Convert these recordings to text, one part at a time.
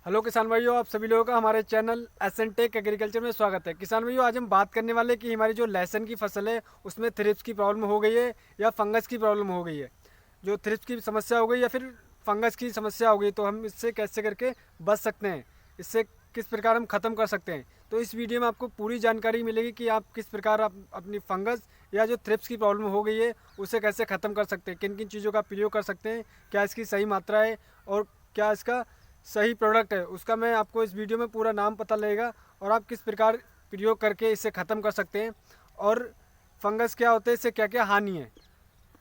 Hello किसान भाइयों, आप सभी लोगों का हमारे चैनल एसएन टेक एग्रीकल्चर में स्वागत है। किसान भाइयों, आज हम बात करने वाले हैं कि हमारी जो लहसुन की फसल है उसमें थ्रिप्स की प्रॉब्लम हो गई है या फंगस की प्रॉब्लम हो गई है। जो थ्रिप्स की समस्या हो गई या फिर फंगस की समस्या हो गई, तो हम इससे कैसे करके बच सकते हैं, इससे किस प्रकार हम ख़त्म कर सकते हैं। तो इस वीडियो में आपको पूरी जानकारी मिलेगी कि आप किस प्रकार आप अपनी फंगस या जो थ्रिप्स की प्रॉब्लम हो गई है उसे कैसे ख़त्म कर सकते हैं, किन किन चीज़ों का प्रयोग कर सकते हैं, क्या इसकी सही मात्रा है और क्या इसका सही प्रोडक्ट है, उसका मैं आपको इस वीडियो में पूरा नाम पता लगेगा और आप किस प्रकार प्रयोग करके इसे ख़त्म कर सकते हैं और फंगस क्या होते हैं, इससे क्या क्या हानि है।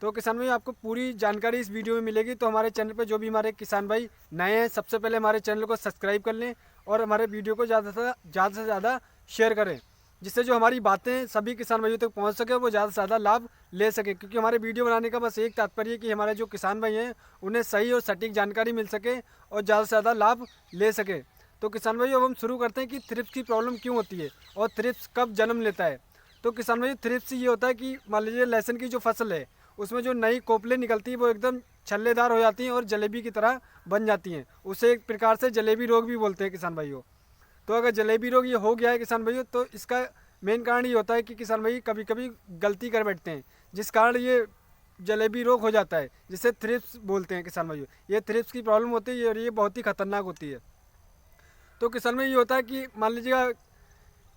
तो किसान भाई, आपको पूरी जानकारी इस वीडियो में मिलेगी। तो हमारे चैनल पर जो भी हमारे किसान भाई नए हैं, सबसे पहले हमारे चैनल को सब्सक्राइब कर लें और हमारे वीडियो को ज़्यादा से ज़्यादा शेयर करें, जिससे जो हमारी बातें सभी किसान भाइयों तक पहुंच सके, वो ज़्यादा से ज़्यादा लाभ ले सके। क्योंकि हमारे वीडियो बनाने का बस एक तात्पर्य है कि हमारे जो किसान भाई हैं उन्हें सही और सटीक जानकारी मिल सके और ज़्यादा से ज़्यादा लाभ ले सके। तो किसान भाइयों, अब हम शुरू करते हैं कि थ्रिप्स की प्रॉब्लम क्यों होती है और थ्रिप्स कब जन्म लेता है। तो किसान भाई, थ्रिप्स ये होता है कि मान लीजिए लहसुन की जो फसल है उसमें जो नई कोपलें निकलती हैं वो एकदम छल्लेदार हो जाती हैं और जलेबी की तरह बन जाती हैं। उसे एक प्रकार से जलेबी रोग भी बोलते हैं किसान भाइयों। तो अगर जलेबी रोग ये हो गया है किसान भाइयों, तो इसका मेन कारण ये होता है कि किसान भाई कभी कभी गलती कर बैठते हैं, जिस कारण ये जलेबी रोग हो जाता है, जिसे थ्रिप्स बोलते हैं किसान भाइयों। ये थ्रिप्स की प्रॉब्लम होती है और ये बहुत ही खतरनाक होती है। तो किसान में ये होता है कि मान लीजिएगा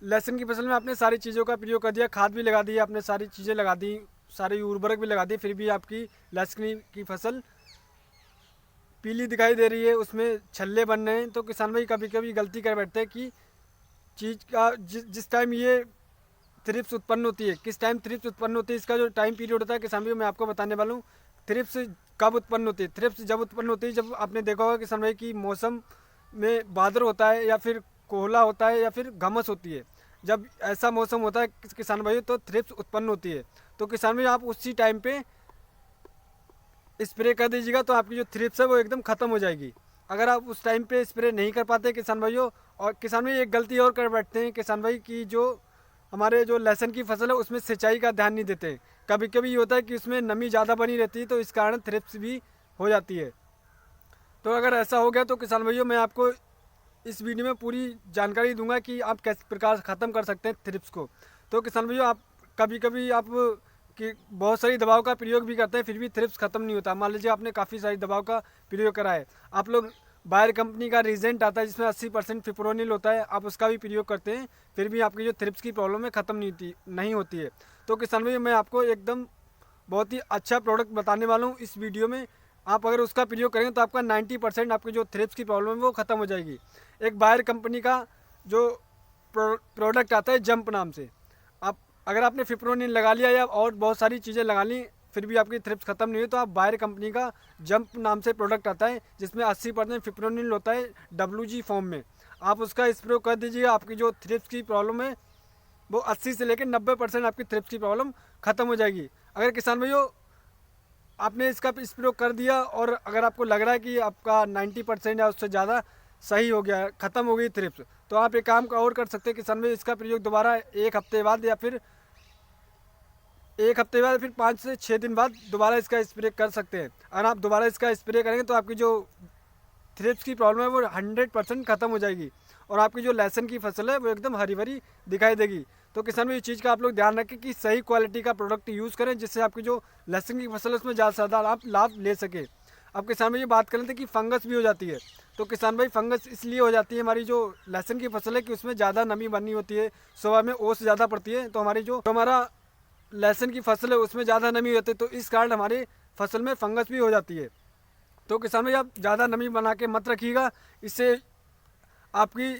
लहसुन की फसल में आपने सारी चीज़ों का प्रयोग कर दिया, खाद भी लगा दी, आपने सारी चीज़ें लगा दी, सारी उर्वरक भी लगा दी, फिर भी आपकी लहसुन की फसल पीली दिखाई दे रही है, उसमें छल्ले बन रहे हैं। तो किसान भाई कभी कभी गलती कर बैठते हैं कि चीज़ का जिस टाइम ये थ्रिप्स उत्पन्न होती है, किस टाइम थ्रिप्स उत्पन्न होती है, इसका जो टाइम पीरियड होता है किसान भाई मैं आपको बताने वाला हूँ। थ्रिप्स कब उत्पन्न होती है? थ्रिप्स जब उत्पन्न होती है जब आपने देखा होगा किसान भाई कि मौसम में बादल होता है या फिर कोहला होता है या फिर घमस होती है। जब ऐसा मौसम होता है किसान भाई, तो थ्रिप्स उत्पन्न होती है। तो किसान भाई, आप उसी टाइम पे स्प्रे कर दीजिएगा तो आपकी जो थ्रिप्स है वो एकदम ख़त्म हो जाएगी। अगर आप उस टाइम पे स्प्रे नहीं कर पाते किसान भाइयों, और किसान भाई एक गलती और कर बैठते हैं किसान भाई की, जो हमारे जो लहसुन की फसल है उसमें सिंचाई का ध्यान नहीं देते। कभी कभी ये होता है कि उसमें नमी ज़्यादा बनी रहती है, तो इस कारण थ्रिप्स भी हो जाती है। तो अगर ऐसा हो गया तो किसान भाइयों, मैं आपको इस वीडियो में पूरी जानकारी दूंगा कि आप किस प्रकार ख़त्म कर सकते हैं थ्रिप्स को। तो किसान भैया, आप कभी कभी आप कि बहुत सारी दवाओं का प्रयोग भी करते हैं, फिर भी थ्रिप्स ख़त्म नहीं होता। मान लीजिए आपने काफ़ी सारी दवाओं का प्रयोग करा है, आप लोग बायर कंपनी का रीजेंट आता है जिसमें 80% फिप्रोनिल होता है, आप उसका भी प्रयोग करते हैं, फिर भी आपकी जो थ्रिप्स की प्रॉब्लम है ख़त्म नहीं होती है। तो किसान भैया, मैं आपको एकदम बहुत ही अच्छा प्रोडक्ट बताने वाला हूँ इस वीडियो में। आप अगर उसका प्रयोग करेंगे तो आपका 90% आपकी जो थ्रिप्स की प्रॉब्लम है वो ख़त्म हो जाएगी। एक बायर कंपनी का जो प्रोडक्ट आता है जंप नाम से, आप अगर आपने फिप्रोनिल लगा लिया या और बहुत सारी चीज़ें लगा ली फिर भी आपकी थ्रिप्स ख़त्म नहीं हुई, तो आप बायर कंपनी का जंप नाम से प्रोडक्ट आता है जिसमें 80% फिप्रोनिल होता है WG फॉर्म में, आप उसका स्प्रे कर दीजिएगा। आपकी जो थ्रिप्स की प्रॉब्लम है वो 80 से लेकर 90% आपकी थ्रिप्स की प्रॉब्लम ख़त्म हो जाएगी। अगर किसान भाइयों आपने इसका प्रयोग कर दिया और अगर आपको लग रहा है कि आपका 90% या उससे ज़्यादा सही हो गया, ख़त्म हो गई थ्रिप्स, तो आप एक काम और कर सकते हैं किसान भाई, इसका प्रयोग दोबारा एक हफ्ते बाद या फिर 5 से 6 दिन बाद दोबारा इसका स्प्रे कर सकते हैं। अगर आप दोबारा इसका स्प्रे करेंगे तो आपकी जो थ्रिप्स की प्रॉब्लम है वो 100% ख़त्म हो जाएगी और आपकी जो लहसुन की फसल है वो एकदम हरी भरी दिखाई देगी। तो किसान भाई, इस चीज़ का आप लोग ध्यान रखें कि सही क्वालिटी का प्रोडक्ट यूज़ करें, जिससे आपकी जो लहसुन की फसल है उसमें ज़्यादा से ज़्यादा आप लाभ ले सके। अब किसान भाई, ये बात कर लेते हैं कि फंगस भी हो जाती है। तो किसान भाई, फंगस इसलिए हो जाती है, हमारी जो लहसुन की फसल है कि उसमें ज़्यादा नमी बनी होती है, सुबह में ओस ज़्यादा पड़ती है, तो हमारी जो हमारा लहसुन की फसल है उसमें ज़्यादा नमी होती है, तो इस कारण हमारी फसल में फंगस भी हो जाती है। तो किसान भाई, आप ज़्यादा नमी बना के मत रखिएगा, इससे आपकी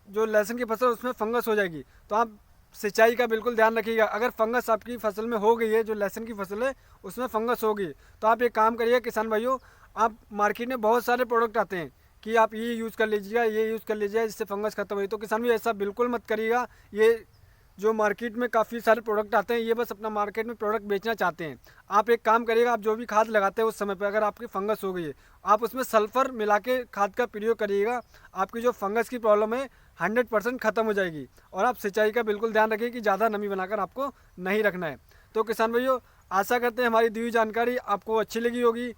जो लहसुन की फसल उसमें फंगस हो जाएगी। तो आप सिंचाई का बिल्कुल ध्यान रखिएगा। अगर फंगस आपकी फसल में हो गई है, जो लहसुन की फसल है उसमें फंगस हो गई, तो आप एक काम करिए किसान भाइयों, आप मार्केट में बहुत सारे प्रोडक्ट आते हैं कि आप ये यूज़ कर लीजिएगा, ये यूज़ कर लीजिएगा, जिससे फंगस खत्म हो। तो किसान भाई, ऐसा बिल्कुल मत करिएगा। ये जो मार्केट में काफ़ी सारे प्रोडक्ट आते हैं, ये बस अपना मार्केट में प्रोडक्ट बेचना चाहते हैं। आप एक काम करिएगा, आप जो भी खाद लगाते हैं उस समय पर अगर आपकी फंगस हो गई है, आप उसमें सल्फ़र मिला के खाद का प्रयोग करिएगा। आपकी जो फंगस की प्रॉब्लम है 100% ख़त्म हो जाएगी। और आप सिंचाई का बिल्कुल ध्यान रखिए कि ज़्यादा नमी बनाकर आपको नहीं रखना है। तो किसान भाइयों, आशा करते हैं हमारी दी हुई जानकारी आपको अच्छी लगी होगी।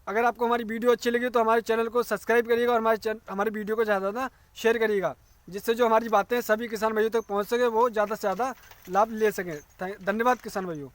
अगर आपको हमारी वीडियो अच्छी लगी तो हमारे चैनल को सब्सक्राइब करिएगा और हमारे वीडियो को ज़्यादा ज़्यादा शेयर करिएगा, जिससे जो हमारी बातें सभी किसान भाइयों तक पहुंच सके, वो ज़्यादा से ज़्यादा लाभ ले सकें। धन्यवाद किसान भाइयों।